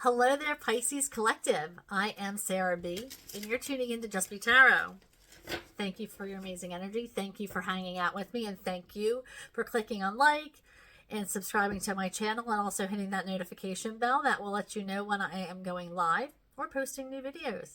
Hello there, Pisces Collective. I am Sarah B, and you're tuning into Just Be Tarot. Thank you for your amazing energy. Thank you for hanging out with me, and thank you for clicking on like and subscribing to my channel, and also hitting that notification bell that will let you know when I am going live or posting new videos.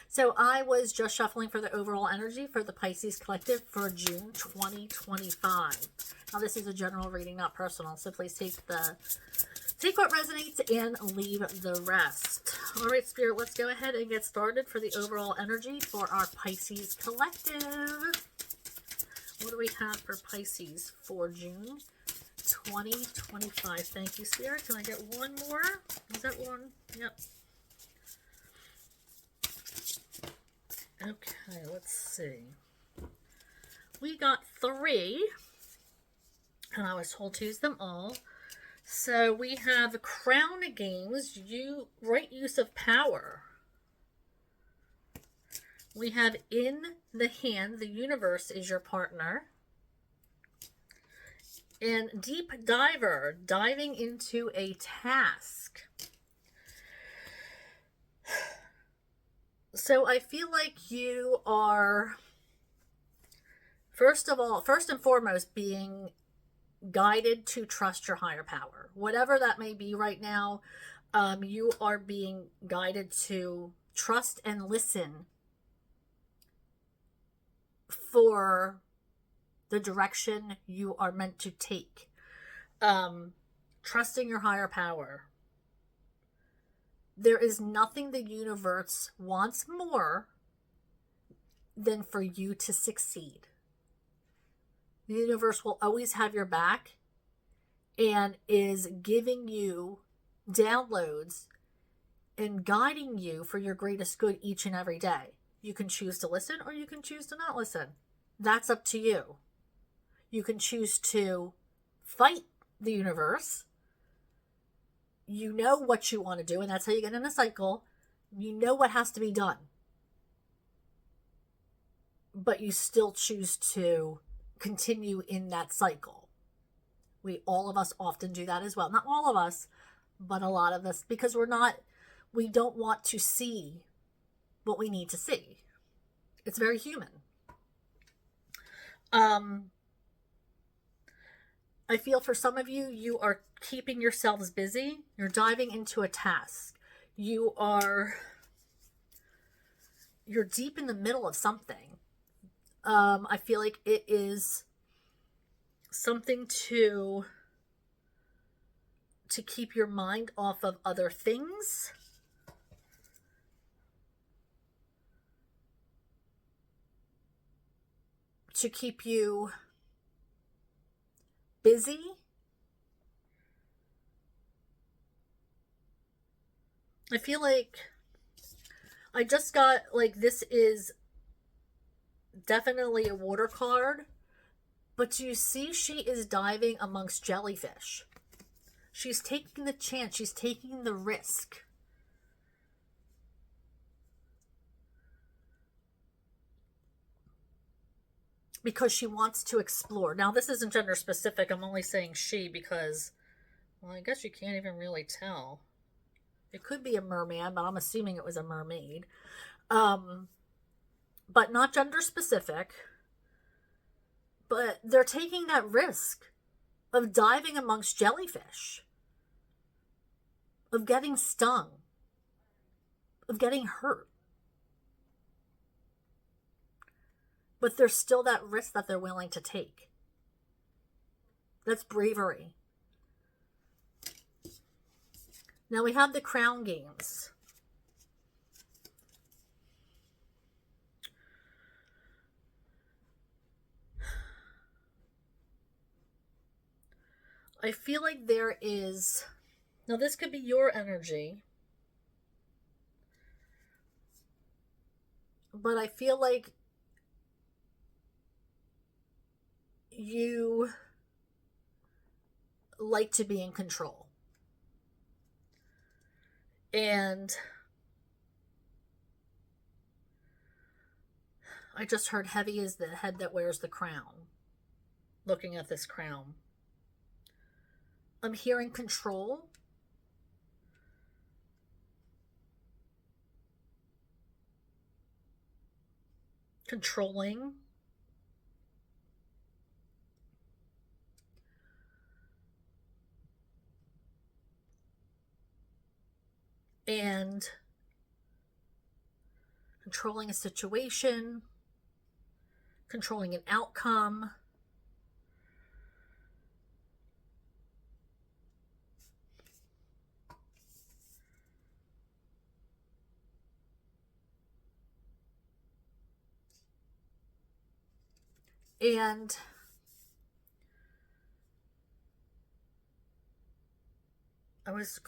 So I was just shuffling for the overall energy for the Pisces Collective for June 2025. Now this is a general reading, not personal, so please take what resonates and leave the rest. All right, Spirit, let's go ahead and get started for the overall energy for our Pisces Collective. What do we have for Pisces for June 2025? Thank you, Spirit. Can I get one more? Is that one? Yep. Okay, let's see. We got 3, and I was told to use them all. So we have Crown Games, right use of power. We have In the Hand, the universe is your partner. And Deep Diver, diving into a task. So I feel like you are, first and foremost, being guided to trust your higher power. Whatever that may be right now, you are being guided to trust and listen for the direction you are meant to take. Trusting your higher power. There is nothing the universe wants more than for you to succeed. The universe will always have your back and is giving you downloads and guiding you for your greatest good each and every day. You can choose to listen or you can choose to not listen. That's up to you. You can choose to fight the universe. You know what you want to do, and that's how you get in a cycle. You know what has to be done. But you still choose to continue in that cycle. All of us often do that as well. Not all of us, but a lot of us, because we don't want to see what we need to see. It's very human. I feel for some of you, you are keeping yourselves busy. You're diving into a task. You're deep in the middle of something. I feel like it is something to keep your mind off of other things. To keep you busy. I feel like I just got, like, this is definitely a water card, but you see she is diving amongst jellyfish. She's taking the chance. She's taking the risk. Because she wants to explore. Now, this isn't gender specific. I'm only saying she because, well, I guess you can't even really tell. It could be a merman, but I'm assuming it was a mermaid. But not gender specific. But they're taking that risk of diving amongst jellyfish. Of getting stung. Of getting hurt. But there's still that risk that they're willing to take. That's bravery. Now we have the Crown Games. I feel like there is... Now this could be your energy. But I feel like you like to be in control. And I just heard heavy is the head that wears the crown. Looking at this crown. I'm hearing control. controlling, and controlling a situation, controlling an outcome. And I was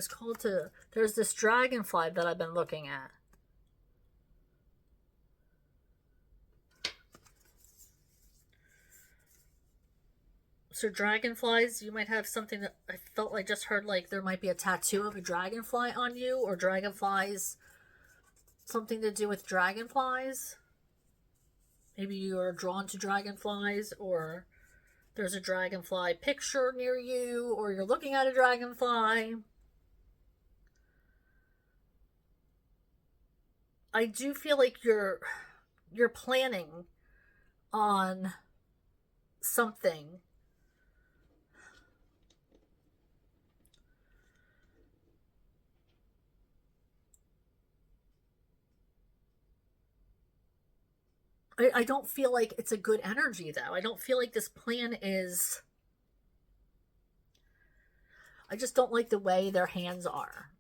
called to, there's this dragonfly that I've been looking at. So dragonflies, you might have something that I felt I just heard, like there might be a tattoo of a dragonfly on you, or dragonflies, something to do with dragonflies. Maybe you are drawn to dragonflies, or there's a dragonfly picture near you, or you're looking at a dragonfly. I do feel like you're planning on something. I don't feel like it's a good energy, though. I don't feel like this plan is... I just don't like the way their hands are.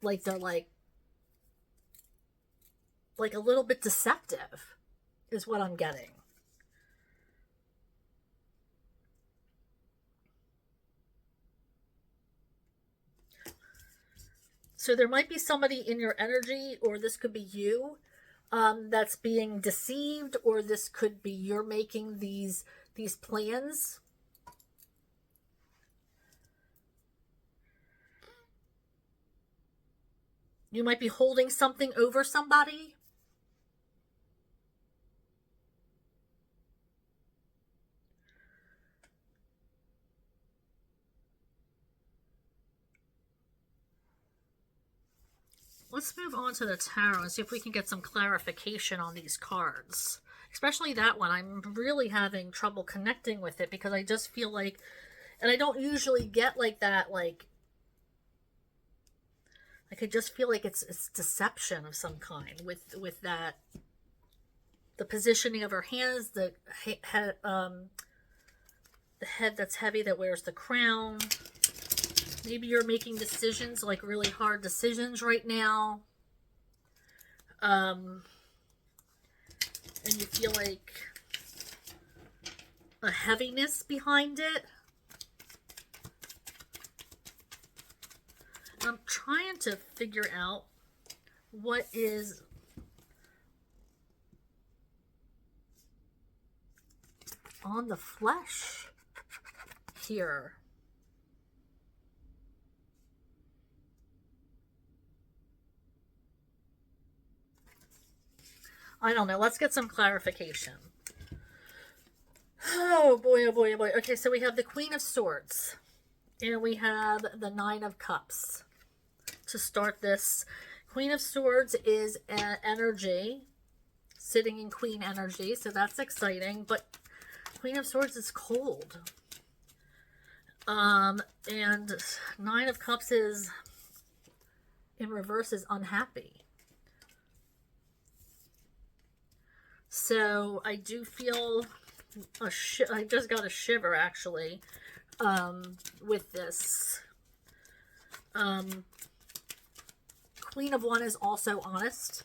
Like they're like a little bit deceptive is what I'm getting. So there might be somebody in your energy, or this could be you, that's being deceived, or this could be you're making these plans. You might be holding something over somebody. Let's move on to the tarot and see if we can get some clarification on these cards. Especially that one. I'm really having trouble connecting with it because I just feel like, and I don't usually get like that, like I just feel like it's deception of some kind with that, the positioning of her hands, the head that's heavy that wears the crown. Maybe you're making decisions, like really hard decisions right now. And you feel like a heaviness behind it. I'm trying to figure out what is on the flesh here. I don't know. Let's get some clarification. Oh boy, oh boy, oh boy. Okay, so we have the Queen of Swords. And we have the Nine of Cups. To start this, Queen of Swords is an energy, sitting in Queen energy, so that's exciting. But Queen of Swords is cold. And Nine of Cups is, in reverse, is unhappy. So I do feel I just got a shiver actually with this. Queen of One is also honest.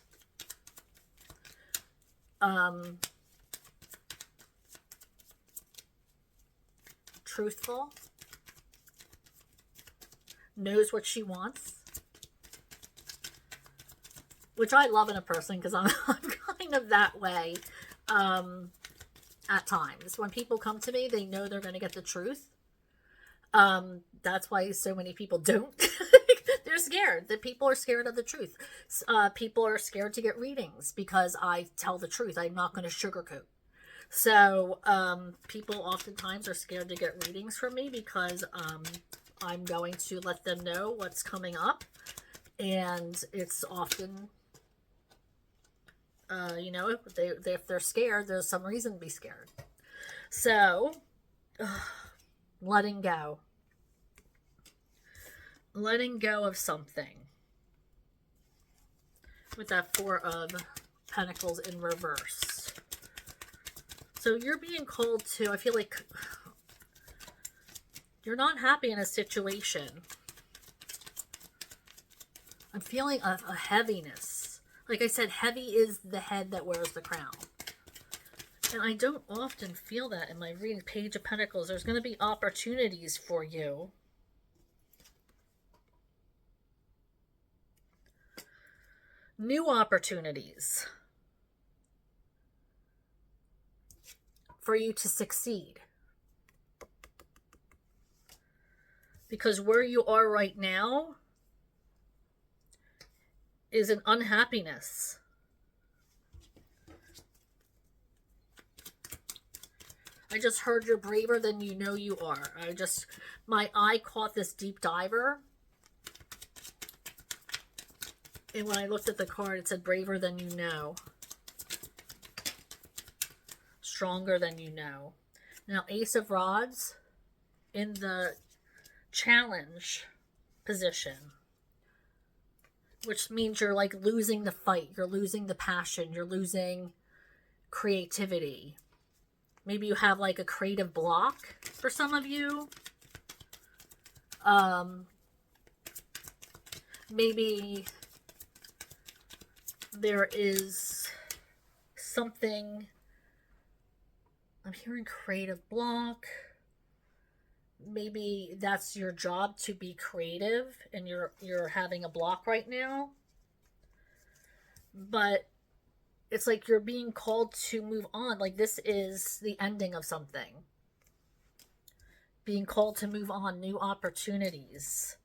Truthful. Knows what she wants. Which I love in a person, because I'm kind of that way at times. When people come to me, they know they're going to get the truth. That's why so many people don't. They're scared. The people are scared of the truth. People are scared to get readings because I tell the truth. I'm not going to sugarcoat. So people oftentimes are scared to get readings from me because I'm going to let them know what's coming up. And it's often You know, if they're scared, there's some reason to be scared. So, letting go. Letting go of something. With that Four of Pentacles in reverse. So you're being called to, I feel like you're not happy in a situation. I'm feeling a heaviness. Like I said, heavy is the head that wears the crown. And I don't often feel that in my reading. Page of Pentacles. There's going to be opportunities for you. New opportunities for you to succeed. Because where you are right now is an unhappiness. I just heard you're braver than you know you are. My eye caught this deep diver. And when I looked at the card, it said braver than you know. Stronger than you know. Now, Ace of Rods in the challenge position. Which means you're like losing the fight. You're losing the passion. You're losing creativity. Maybe you have like a creative block for some of you. Maybe there is something. I'm hearing creative block. Maybe that's your job to be creative and you're having a block right now. But it's like you're being called to move on. Like this is the ending of something. Being called to move on, new opportunities.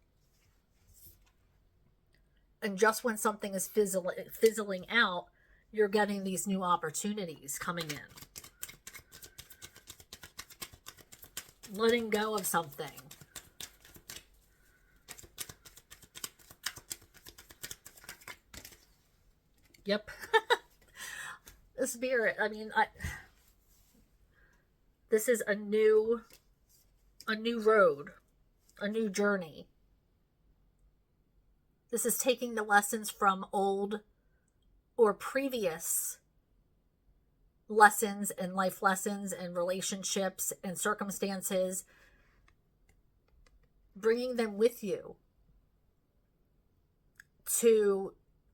And just when something is fizzling out, you're getting these new opportunities coming in. Letting go of something. Yep. The Spirit, I mean, this is a new road, a new journey. This is taking the lessons from old or previous lessons and life lessons and relationships and circumstances, bringing them with you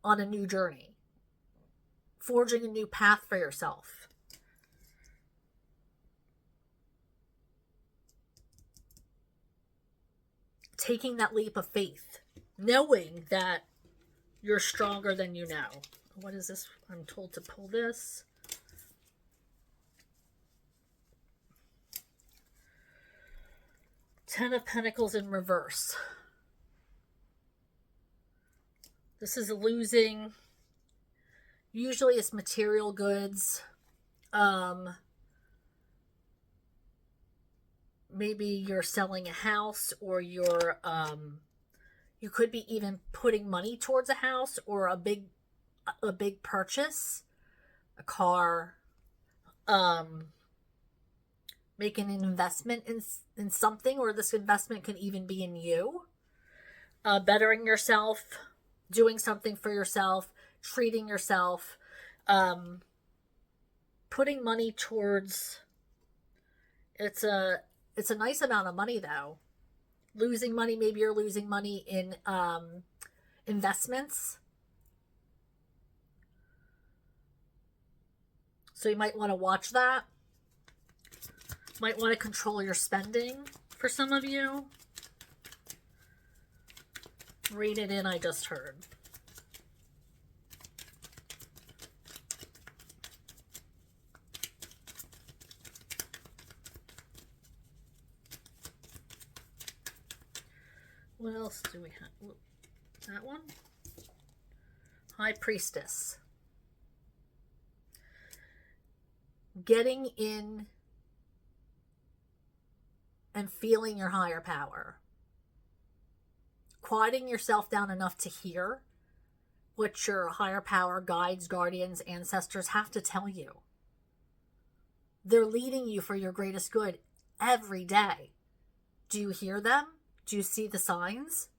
on a new journey, forging a new path for yourself. Taking that leap of faith, knowing that you're stronger than you know. What is this? I'm told to pull this. Ten of Pentacles in reverse. This is losing. Usually it's material goods. Maybe you're selling a house, or you could be even putting money towards a house or a big purchase, a car, making an investment in something, or this investment could even be in you. Bettering yourself, doing something for yourself, treating yourself, putting money towards. It's a nice amount of money though. Losing money, maybe you're losing money in investments. So you might want to watch that. Might want to control your spending for some of you. Read it in, I just heard. What else do we have? That one? High Priestess. Getting in and feeling your higher power. Quieting yourself down enough to hear what your higher power, guides, guardians, ancestors have to tell you. They're leading you for your greatest good every day. Do you hear them? Do you see the signs?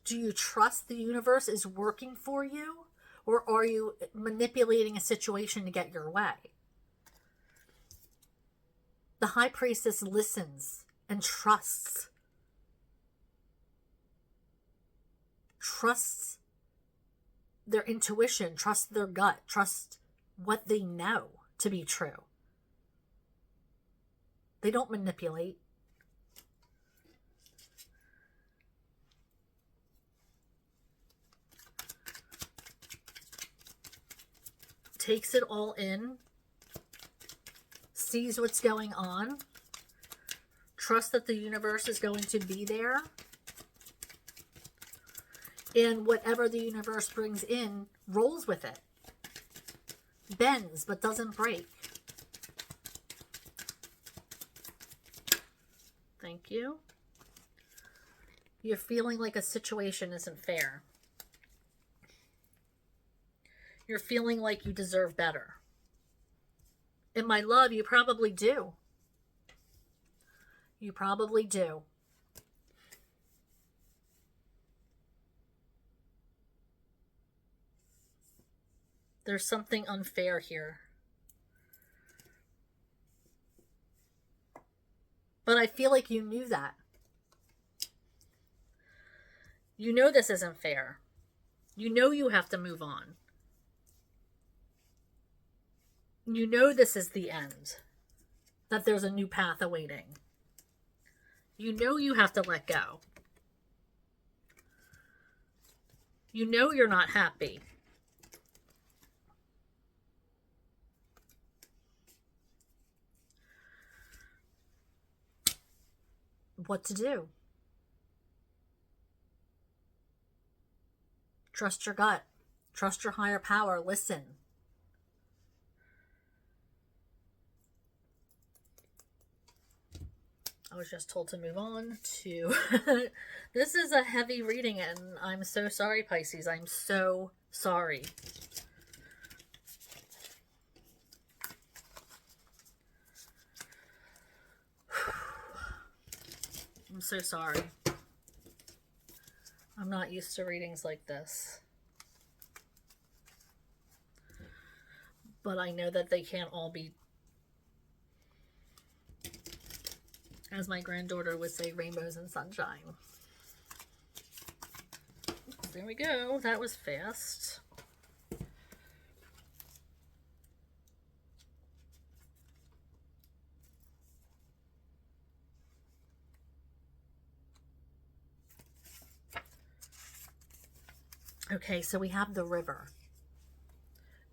Do you trust the universe is working for you? Or are you manipulating a situation to get your way? The High Priestess listens and trusts. Trusts their intuition, trusts their gut, trusts what they know to be true. They don't manipulate. Takes it all in, sees what's going on, trusts that the universe is going to be there, and whatever the universe brings in, rolls with it. Bends, but doesn't break. Thank you. You're feeling like a situation isn't fair. You're feeling like you deserve better. And my love, you probably do. You probably do. There's something unfair here. But I feel like you knew that. You know this isn't fair. You know you have to move on. You know this is the end. That there's a new path awaiting. You know you have to let go. You know you're not happy. What to do? Trust your gut. Trust your higher power. Listen. I was just told to move on to... This is a heavy reading, and I'm so sorry, Pisces. I'm so sorry. I'm so sorry. I'm not used to readings like this. But I know that they can't all be, as my granddaughter would say, rainbows and sunshine. There we go. That was fast. Okay, so we have the river,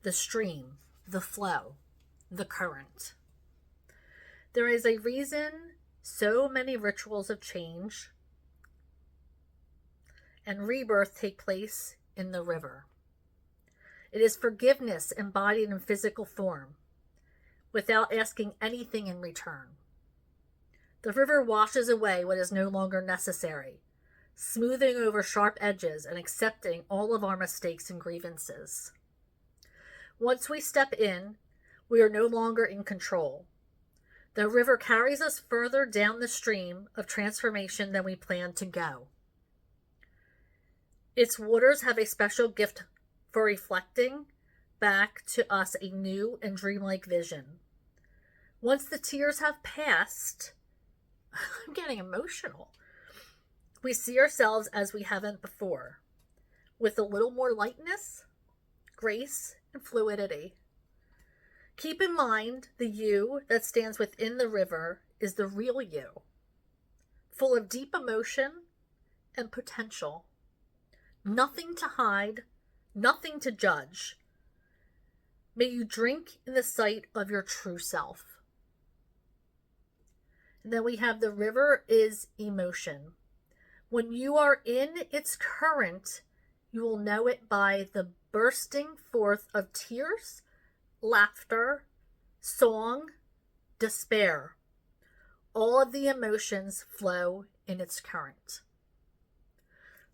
the stream, the flow, the current. There is a reason so many rituals of change and rebirth take place in the river. It is forgiveness embodied in physical form, without asking anything in return. The river washes away what is no longer necessary, smoothing over sharp edges and accepting all of our mistakes and grievances. Once we step in, we are no longer in control. The river carries us further down the stream of transformation than we planned to go. Its waters have a special gift for reflecting back to us a new and dreamlike vision. Once the tears have passed, I'm getting emotional. We see ourselves as we haven't before, with a little more lightness, grace, and fluidity. Keep in mind the you that stands within the river is the real you, full of deep emotion and potential. Nothing to hide, nothing to judge. May you drink in the sight of your true self. And then we have the river is emotion. When you are in its current, you will know it by the bursting forth of tears, laughter, song, despair. All of the emotions flow in its current.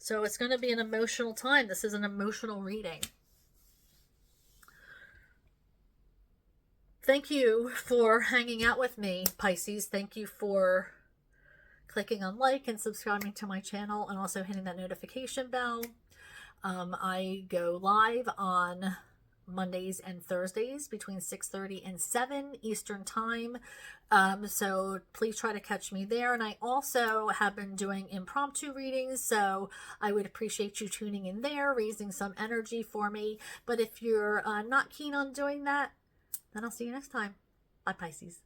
So it's going to be an emotional time. This is an emotional reading. Thank you for hanging out with me, Pisces. Thank you for clicking on like and subscribing to my channel, and also hitting that notification bell. I go live on Mondays and Thursdays between 6:30 and 7 Eastern time. So please try to catch me there. And I also have been doing impromptu readings, so I would appreciate you tuning in there, raising some energy for me. But if you're not keen on doing that, then I'll see you next time. Bye, Pisces.